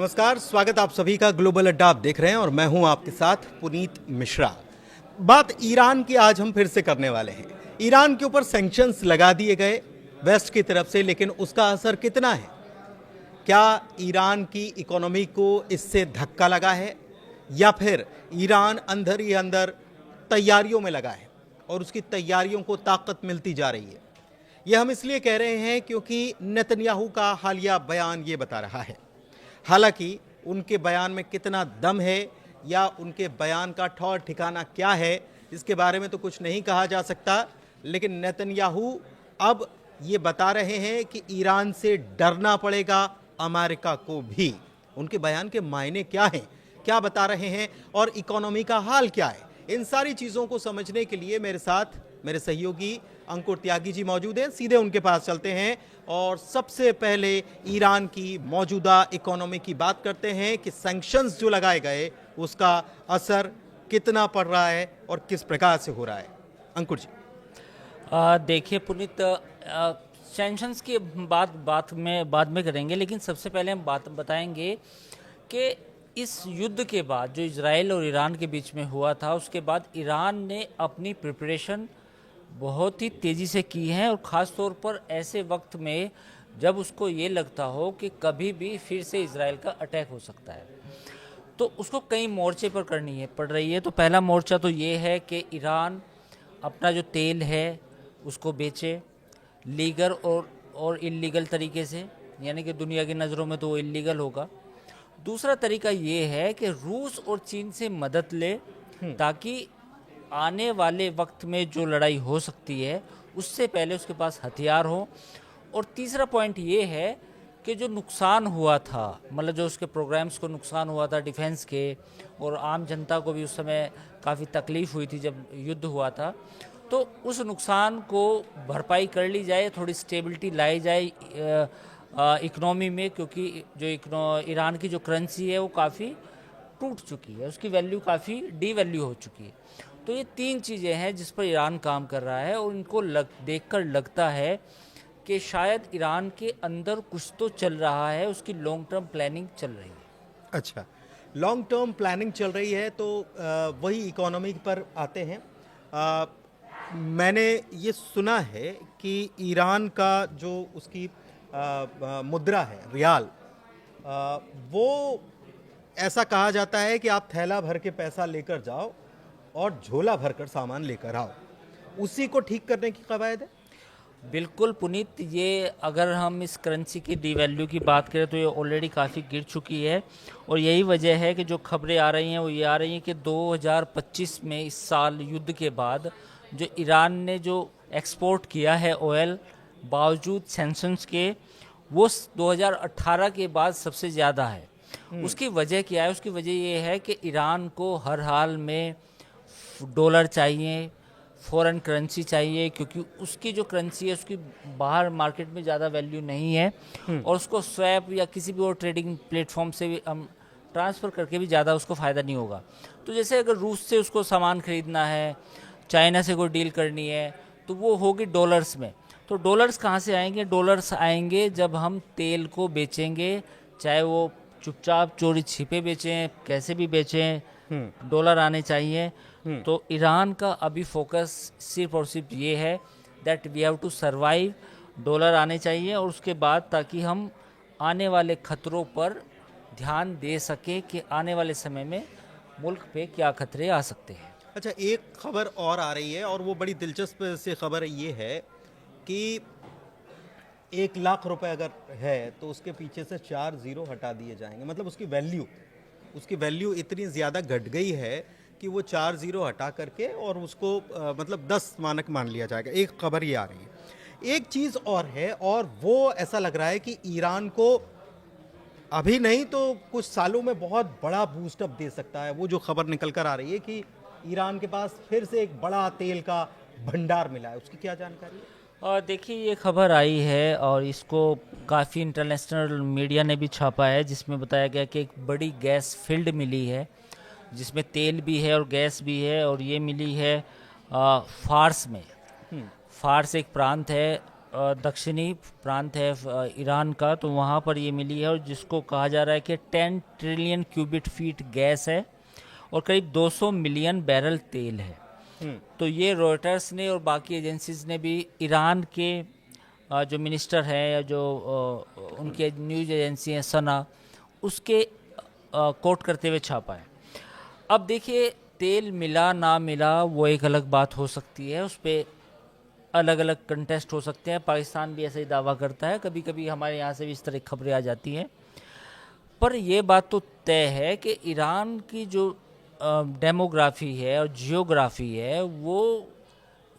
नमस्कार, स्वागत आप सभी का ग्लोबल अड्डा आप देख रहे हैं और मैं हूं आपके साथ पुनीत मिश्रा। बात ईरान की आज हम फिर से करने वाले हैं। ईरान के ऊपर सैंक्शंस लगा दिए गए वेस्ट की तरफ से, लेकिन उसका असर कितना है? क्या ईरान की इकोनॉमी को इससे धक्का लगा है या फिर ईरान अंदर ही अंदर तैयारियों में लगा है और उसकी तैयारियों को ताकत मिलती जा रही है? यह हम इसलिए कह रहे हैं क्योंकि नेतन्याहू का हालिया बयान ये बता रहा है। हालांकि उनके बयान में कितना दम है या उनके बयान का ठौर ठिकाना क्या है, इसके बारे में तो कुछ नहीं कहा जा सकता, लेकिन नेतन्याहू अब ये बता रहे हैं कि ईरान से डरना पड़ेगा अमेरिका को भी। उनके बयान के मायने क्या हैं, क्या बता रहे हैं और इकोनॉमी का हाल क्या है, इन सारी चीज़ों को समझने के लिए मेरे साथ मेरे सहयोगी अंकुर त्यागी जी मौजूद हैं। सीधे उनके पास चलते हैं और सबसे पहले ईरान की मौजूदा इकोनॉमी की बात करते हैं कि सैंक्शंस जो लगाए गए उसका असर कितना पड़ रहा है और किस प्रकार से हो रहा है। अंकुर जी। देखिए पुनीत, सैंक्शंस की बाद में करेंगे, लेकिन सबसे पहले हम बात बताएंगे कि इस युद्ध के बाद जो इजराइल और ईरान के बीच में हुआ था, उसके बाद ईरान ने अपनी प्रिपरेशन बहुत ही तेज़ी से की है और ख़ास तौर पर ऐसे वक्त में जब उसको ये लगता हो कि कभी भी फिर से इजराइल का अटैक हो सकता है, तो उसको कई मोर्चे पर पड़ रही है। तो पहला मोर्चा तो ये है कि ईरान अपना जो तेल है उसको बेचे, लीगल और इल्लीगल तरीके से, यानी कि दुनिया की नज़रों में तो वो इल्लीगल होगा। दूसरा तरीका ये है कि रूस और चीन से मदद ले ताकि आने वाले वक्त में जो लड़ाई हो सकती है उससे पहले उसके पास हथियार हो। और तीसरा पॉइंट ये है कि जो नुकसान हुआ था, मतलब जो उसके प्रोग्राम्स को नुकसान हुआ था डिफेंस के, और आम जनता को भी उस समय काफ़ी तकलीफ़ हुई थी जब युद्ध हुआ था, तो उस नुकसान को भरपाई कर ली जाए, थोड़ी स्टेबिलिटी लाई जाए इकनॉमी में, क्योंकि जो ईरान की जो करेंसी है वो काफ़ी टूट चुकी है, उसकी वैल्यू काफ़ी डीवैल्यू हो चुकी है। तो ये तीन चीज़ें हैं जिस पर ईरान काम कर रहा है और इनको देखकर लगता है कि शायद ईरान के अंदर कुछ तो चल रहा है, उसकी लॉन्ग टर्म प्लानिंग चल रही है। अच्छा, लॉन्ग टर्म प्लानिंग चल रही है, तो वही इकोनॉमी पर आते हैं। मैंने ये सुना है कि ईरान का जो उसकी मुद्रा है रियाल, वो ऐसा कहा जाता है कि आप थैला भर के पैसा लेकर जाओ और झोला भरकर सामान लेकर आओ, उसी को ठीक करने की कवायद है। बिल्कुल पुनीत, ये अगर हम इस करेंसी की डीवैल्यू की बात करें तो ये ऑलरेडी काफ़ी गिर चुकी है और यही वजह है कि जो खबरें आ रही हैं वो ये आ रही हैं कि 2025 में, इस साल युद्ध के बाद, जो ईरान ने जो एक्सपोर्ट किया है ऑयल बावजूद सैंक्शंस के, वो 2018 के बाद सबसे ज़्यादा है। उसकी वजह क्या है? उसकी वजह ये है कि ईरान को हर हाल में डॉलर चाहिए, फॉरेन करेंसी चाहिए, क्योंकि उसकी जो करेंसी है उसकी बाहर मार्केट में ज़्यादा वैल्यू नहीं है और उसको स्वैप या किसी भी और ट्रेडिंग प्लेटफॉर्म से भी हम ट्रांसफ़र करके भी ज़्यादा उसको फ़ायदा नहीं होगा। तो जैसे अगर रूस से उसको सामान ख़रीदना है, चाइना से कोई डील करनी है, तो वो होगी डॉलर्स में। तो डॉलर्स कहाँ से आएंगे? डॉलर्स आएंगे जब हम तेल को बेचेंगे, चाहे वो चुपचाप चोरी छिपे बेचें, कैसे भी बेचें, डॉलर आने चाहिए। तो ईरान का अभी फोकस सिर्फ और सिर्फ ये है that we have to survive, dollar आने चाहिए, और उसके बाद ताकि हम आने वाले खतरों पर ध्यान दे सकें कि आने वाले समय में मुल्क पे क्या खतरे आ सकते हैं। अच्छा, एक खबर और आ रही है और वो बड़ी दिलचस्प सी खबर ये है कि 1 लाख रुपए अगर है तो उसके पीछे से 4 जीरो हटा दिए जाएंगे। मतलब उसकी वैल्यू इतनी ज़्यादा घट गई है कि वो 4 जीरो हटा करके और उसको मतलब 10 मानक मान लिया जाएगा। एक खबर ये आ रही है। एक चीज़ और है, और वो ऐसा लग रहा है कि ईरान को अभी नहीं तो कुछ सालों में बहुत बड़ा बूस्टअप दे सकता है। वो जो खबर निकल कर आ रही है कि ईरान के पास फिर से एक बड़ा तेल का भंडार मिला है, उसकी क्या जानकारी है? और देखिए, ये खबर आई है और इसको काफ़ी इंटरनेशनल मीडिया ने भी छापा है, जिसमें बताया गया कि एक बड़ी गैस फील्ड मिली है जिसमें तेल भी है और गैस भी है, और ये मिली है फार्स में। फार्स एक प्रांत है दक्षिणी प्रांत है ईरान का, तो वहाँ पर ये मिली है, और जिसको कहा जा रहा है कि 10 ट्रिलियन क्यूबिक फीट गैस है और करीब 200 मिलियन बैरल तेल है। तो ये रॉयटर्स ने और बाकी एजेंसीज ने भी ईरान के जो मिनिस्टर हैं या जो उनके न्यूज़ एजेंसी हैं सना, उसके कोट करते हुए छापा है। अब देखिए, तेल मिला ना मिला वो एक अलग बात हो सकती है, उस पर अलग अलग कंटेस्ट हो सकते हैं। पाकिस्तान भी ऐसा ही दावा करता है, कभी कभी हमारे यहाँ से भी इस तरह की खबरें आ जाती हैं। पर यह बात तो तय है कि ईरान की जो डेमोग्राफी है और जियोग्राफी है वो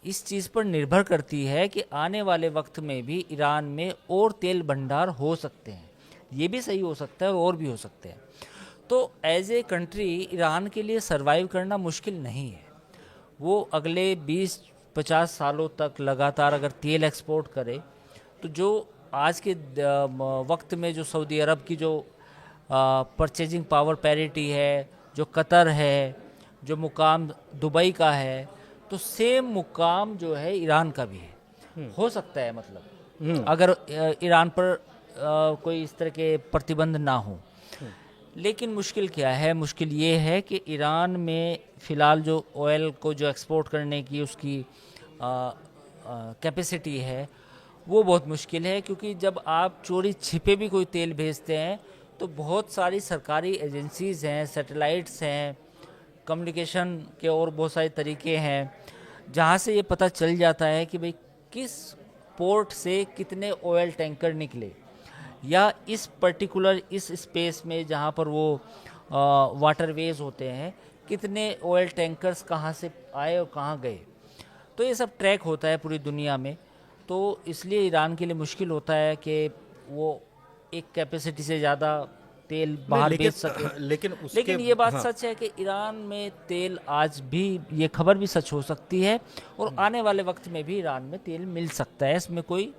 इस चीज़ पर निर्भर करती है कि आने वाले वक्त में भी ईरान में और तेल भंडार हो सकते हैं। ये भी सही हो सकता है और भी हो सकते हैं। तो एज ए कंट्री ईरान के लिए सरवाइव करना मुश्किल नहीं है। वो अगले 20-50 सालों तक लगातार अगर तेल एक्सपोर्ट करे, तो जो आज के वक्त में जो सऊदी अरब की जो परचेजिंग पावर पैरिटी है, जो कतर है, जो मुकाम दुबई का है, तो सेम मुकाम जो है ईरान का भी है। हो सकता है, मतलब अगर ईरान पर कोई इस तरह के प्रतिबंध ना हो। लेकिन मुश्किल क्या है? मुश्किल ये है कि ईरान में फ़िलहाल जो ऑयल को जो एक्सपोर्ट करने की उसकी कैपेसिटी है वो बहुत मुश्किल है, क्योंकि जब आप चोरी छिपे भी कोई तेल भेजते हैं तो बहुत सारी सरकारी एजेंसीज़ हैं, सैटेलाइट्स हैं, कम्युनिकेशन के और बहुत सारे तरीके हैं जहाँ से ये पता चल जाता है कि भाई किस पोर्ट से कितने ऑयल टैंकर निकले, या इस पर्टिकुलर इस स्पेस में जहाँ पर वो वाटरवेज होते हैं कितने ऑयल टैंकर्स कहाँ से आए और कहाँ गए। तो ये सब ट्रैक होता है पूरी दुनिया में। तो इसलिए ईरान के लिए मुश्किल होता है कि वो एक कैपेसिटी से ज़्यादा तेल बाहर बेच सके। लेकिन ये बात सच है कि ईरान में तेल आज भी, ये खबर भी सच हो सकती है, और आने वाले वक्त में भी ईरान में तेल मिल सकता है, इसमें कोई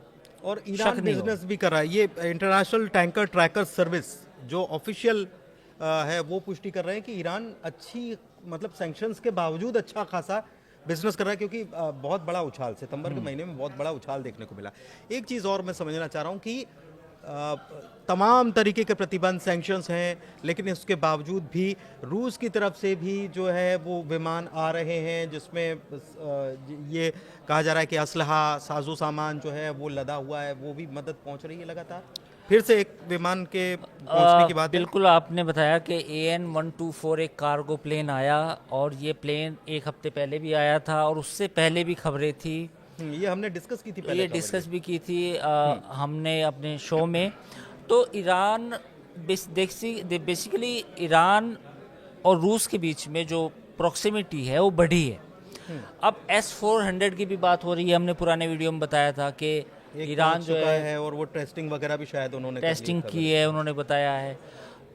और ईरान बिजनेस भी कर रहा है। ये इंटरनेशनल टैंकर ट्रैकर सर्विस जो ऑफिशियल है वो पुष्टि कर रहे हैं कि ईरान अच्छी, मतलब सैंक्शंस के बावजूद अच्छा खासा बिजनेस कर रहा है, क्योंकि बहुत बड़ा उछाल सितंबर के महीने में बहुत बड़ा उछाल देखने को मिला। एक चीज़ और मैं समझना चाह रहा हूँ कि तमाम तरीके के प्रतिबंध सैंक्शंस हैं, लेकिन इसके बावजूद भी रूस की तरफ से भी जो है वो विमान आ रहे हैं जिसमें ये कहा जा रहा है कि असलहा साजो सामान जो है वो लदा हुआ है, वो भी मदद पहुंच रही है लगातार। फिर से एक विमान के पहुंचने की बात बिल्कुल आपने बताया कि AN-124 एक कार्गो प्लेन आया, और ये प्लेन एक हफ्ते पहले भी आया था और उससे पहले भी खबरें थी। ये हमने डिस्कस की थी पहले, ये डिस्कस भी की थी हमने अपने शो में। तो ईरान बेसिकली ईरान और रूस के बीच में जो प्रॉक्सिमिटी है वो बढ़ी है। अब S-400 की भी बात हो रही है। हमने पुराने वीडियो में बताया था कि ईरान जो है और वो टेस्टिंग वगैरह भी शायद उन्होंने टेस्टिंग की है, उन्होंने बताया है।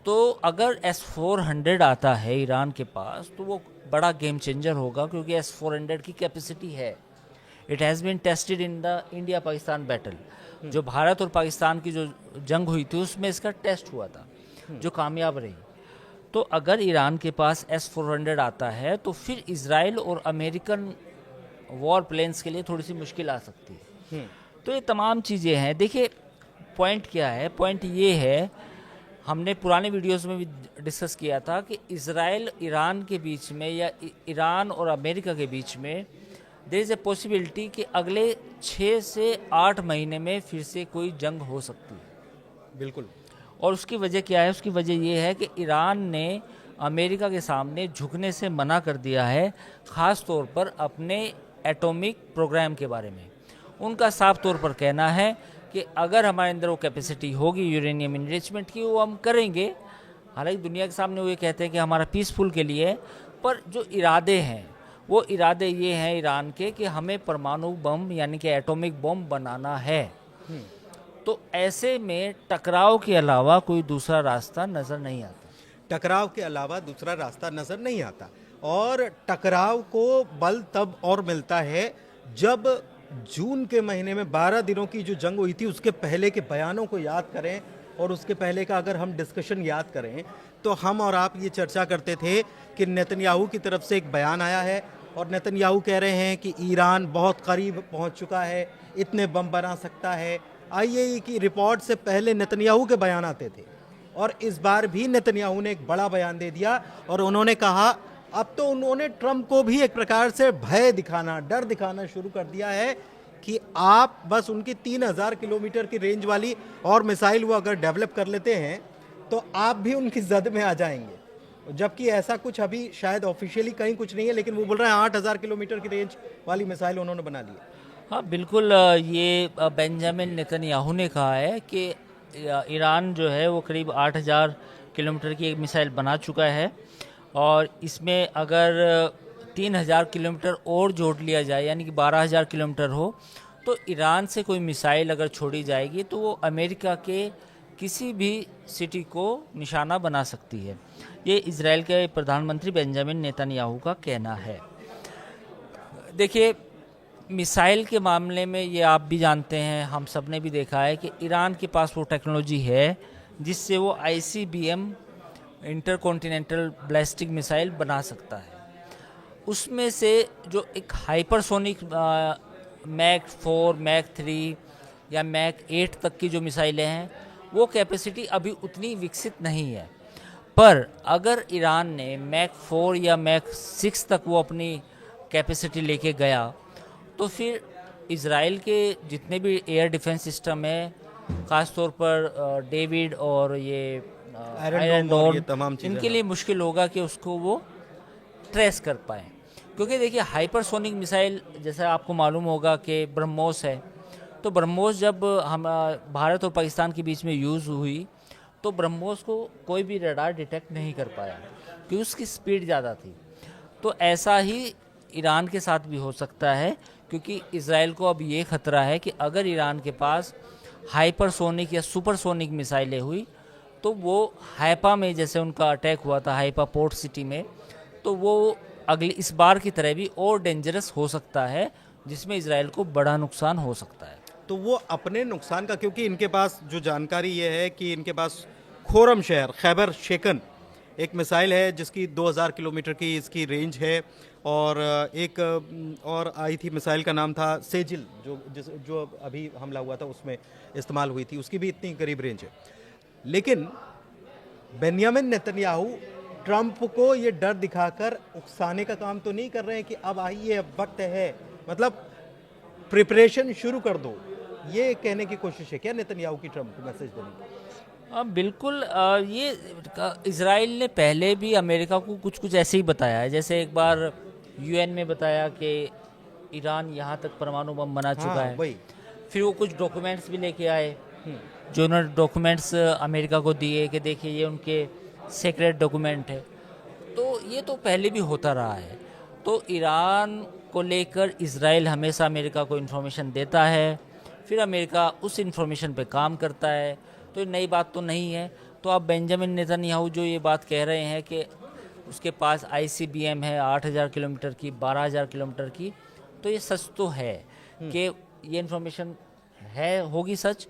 तो अगर S-400 आता है ईरान के पास तो वो बड़ा गेम चेंजर होगा, क्योंकि S-400 की कैपेसिटी है। It has been tested in the India Pakistan battle. जो भारत और पाकिस्तान की जो जंग हुई थी उसमें इसका टेस्ट हुआ था, जो कामयाब रही। तो अगर ईरान के पास S-400 आता है तो फिर इजराइल और अमेरिकन वॉर प्लेन्स के लिए थोड़ी सी मुश्किल आ सकती है। तो ये तमाम चीज़ें हैं। देखिए, पॉइंट क्या है? पॉइंट ये है, हमने पुराने वीडियोस में भी डिस्कस किया था कि इजराइल ईरान के बीच में या ईरान और अमेरिका के बीच में देयर इज़ ए पॉसिबिलिटी कि अगले 6 से 8 महीने में फिर से कोई जंग हो सकती है। बिल्कुल। और उसकी वजह क्या है? उसकी वजह ये है कि ईरान ने अमेरिका के सामने झुकने से मना कर दिया है, ख़ास तौर पर अपने एटॉमिक प्रोग्राम के बारे में। उनका साफ तौर पर कहना है कि अगर हमारे अंदर वो कैपेसिटी होगी यूरेनियम इनरिचमेंट की, वो हम करेंगे। हालांकि दुनिया के सामने वो ये कहते हैं कि हमारा पीसफुल के लिए, पर जो इरादे हैं वो इरादे ये हैं ईरान के कि हमें परमाणु बम यानी कि एटॉमिक बम बनाना है। तो ऐसे में टकराव के अलावा कोई दूसरा रास्ता नज़र नहीं आता। टकराव के अलावा दूसरा रास्ता नज़र नहीं आता, और टकराव को बल तब और मिलता है जब जून के महीने में 12 दिनों की जो जंग हुई थी उसके पहले के बयानों को याद करें, और उसके पहले का अगर हम डिस्कशन याद करें तो हम और आप ये चर्चा करते थे कि नेतन्याहू की तरफ से एक बयान आया है और नेतन्याहू कह रहे हैं कि ईरान बहुत करीब पहुंच चुका है, इतने बम बना सकता है। आईएई की रिपोर्ट से पहले नेतन्याहू के बयान आते थे और इस बार भी नेतन्याहू ने एक बड़ा बयान दे दिया और उन्होंने कहा, अब तो उन्होंने ट्रंप को भी एक प्रकार से भय दिखाना, डर दिखाना शुरू कर दिया है कि आप बस उनकी 3000 किलोमीटर की रेंज वाली और मिसाइल वो अगर डेवलप कर लेते हैं तो आप भी उनकी जद में आ जाएंगे। जबकि ऐसा कुछ अभी शायद ऑफिशियली कहीं कुछ नहीं है, लेकिन वो बोल रहे हैं 8000 किलोमीटर की रेंज वाली मिसाइल उन्होंने बना ली है। हाँ बिल्कुल, ये बेंजामिन नेतन्याहू ने कहा है कि ईरान जो है वो करीब 8000 किलोमीटर की एक मिसाइल बना चुका है और इसमें अगर 3000 किलोमीटर और जोड़ लिया जाए यानी कि 12000 किलोमीटर हो तो ईरान से कोई मिसाइल अगर छोड़ी जाएगी तो वो अमेरिका के किसी भी सिटी को निशाना बना सकती है। ये इजराइल के प्रधानमंत्री बेंजामिन नेतन्याहू का कहना है। देखिए, मिसाइल के मामले में ये आप भी जानते हैं, हम सब ने भी देखा है कि ईरान के पास वो टेक्नोलॉजी है जिससे वो ICBM इंटरकॉन्टिनेंटल बैलिस्टिक मिसाइल बना सकता है। उसमें से जो एक हाइपरसोनिक मैक 4, मैक 3 या मैक 8 तक की जो मिसाइलें हैं वो कैपेसिटी अभी उतनी विकसित नहीं है, पर अगर ईरान ने मैक 4 या मैक 6 तक वो अपनी कैपेसिटी लेके गया तो फिर इज़राइल के जितने भी एयर डिफेंस सिस्टम है, ख़ास तौर पर डेविड और ये आयरन डोम, इनके लिए मुश्किल होगा कि उसको वो ट्रेस कर पाएँ। क्योंकि देखिए, हाइपरसोनिक मिसाइल जैसा आपको मालूम होगा कि ब्रह्मोस है, तो ब्रह्मोस जब हम भारत और पाकिस्तान के बीच में यूज़ हुई तो ब्रह्मोस को कोई भी रडार डिटेक्ट नहीं कर पाया क्योंकि उसकी स्पीड ज़्यादा थी। तो ऐसा ही ईरान के साथ भी हो सकता है, क्योंकि इज़राइल को अब ये खतरा है कि अगर ईरान के पास हाइपरसोनिक या सुपरसोनिक मिसाइलें हुई तो वो हाइपा में, जैसे उनका अटैक हुआ था हाइपा पोर्ट सिटी में, तो वो अगली इस बार की तरह भी और डेंजरस हो सकता है जिसमें इज़राइल को बड़ा नुकसान हो सकता है। तो वो अपने नुकसान का, क्योंकि इनके पास जो जानकारी ये है कि इनके पास खोरम शहर खैबर शेकन एक मिसाइल है जिसकी 2000 किलोमीटर की इसकी रेंज है और एक और आई थी मिसाइल का नाम था सेजिल जो अभी हमला हुआ था उसमें इस्तेमाल हुई थी, उसकी भी इतनी करीब रेंज है। लेकिन बेंजामिन नेतन्याहू ट्रंप को ये डर दिखाकर उकसाने का काम तो नहीं कर रहे हैं कि अब आइए, अब वक्त है, मतलब प्रिपरेशन शुरू कर दो, ये कहने की कोशिश है क्या नेतन्याहू की ट्रंप को मैसेज देने की? बिल्कुल, ये इज़राइल ने पहले भी अमेरिका को कुछ कुछ ऐसे ही बताया है। जैसे एक बार UN में बताया कि ईरान यहाँ तक परमाणु बम बना चुका है। वही। फिर वो कुछ डॉक्यूमेंट्स भी लेके आए जो उन्होंने डॉक्यूमेंट्स अमेरिका को दिए कि देखिए ये उनके सीक्रेट डॉक्यूमेंट है। तो ये तो पहले भी होता रहा है। तो ईरान को लेकर इज़राइल हमेशा अमेरिका को इन्फॉर्मेशन देता है, फिर अमेरिका उस इन्फॉर्मेशन पे काम करता है। तो नई बात तो नहीं है। तो अब बेंजामिन नेतन्याहू जो ये बात कह रहे हैं कि उसके पास ICBM है 8000 किलोमीटर की, 12000 किलोमीटर की, तो ये सच तो है कि ये इन्फॉर्मेशन होगी सच,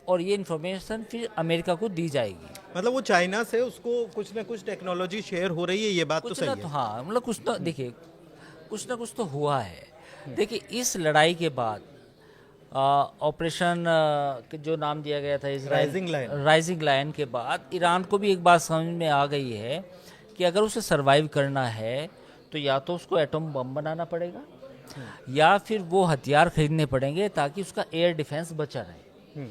और ये इन्फॉर्मेशन फिर अमेरिका को दी जाएगी। मतलब वो चाइना से उसको कुछ ना कुछ टेक्नोलॉजी शेयर हो रही है, ये बात तो सही है। हाँ, मतलब कुछ तो देखिए, कुछ ना कुछ तो हुआ है। देखिए, इस लड़ाई के बाद ऑपरेशन जो नाम दिया गया था राइजिंग लायन के बाद ईरान को भी एक बात समझ में आ गई है कि अगर उसे सरवाइव करना है तो या तो उसको एटम बम बनाना पड़ेगा या फिर वो हथियार खरीदने पड़ेंगे ताकि उसका एयर डिफेंस बचा रहे।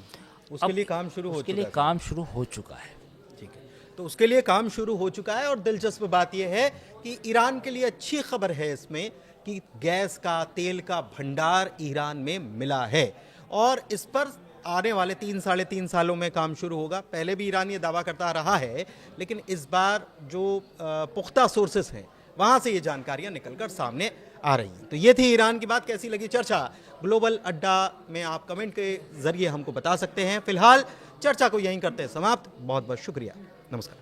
उसके लिए काम शुरू हो चुका है। ठीक है, तो उसके लिए काम शुरू हो चुका है। और दिलचस्प बात यह है कि ईरान के लिए अच्छी खबर है इसमें कि गैस का, तेल का भंडार ईरान में मिला है और इस पर आने वाले 3-3.5 सालों में काम शुरू होगा। पहले भी ईरान ये दावा करता रहा है, लेकिन इस बार जो पुख्ता सोर्सेस हैं वहाँ से ये जानकारियाँ निकलकर सामने आ रही हैं। तो ये थी ईरान की बात। कैसी लगी चर्चा ग्लोबल अड्डा में आप कमेंट के जरिए हमको बता सकते हैं। फिलहाल चर्चा को यहीं करते हैं समाप्त। बहुत बहुत शुक्रिया। नमस्कार।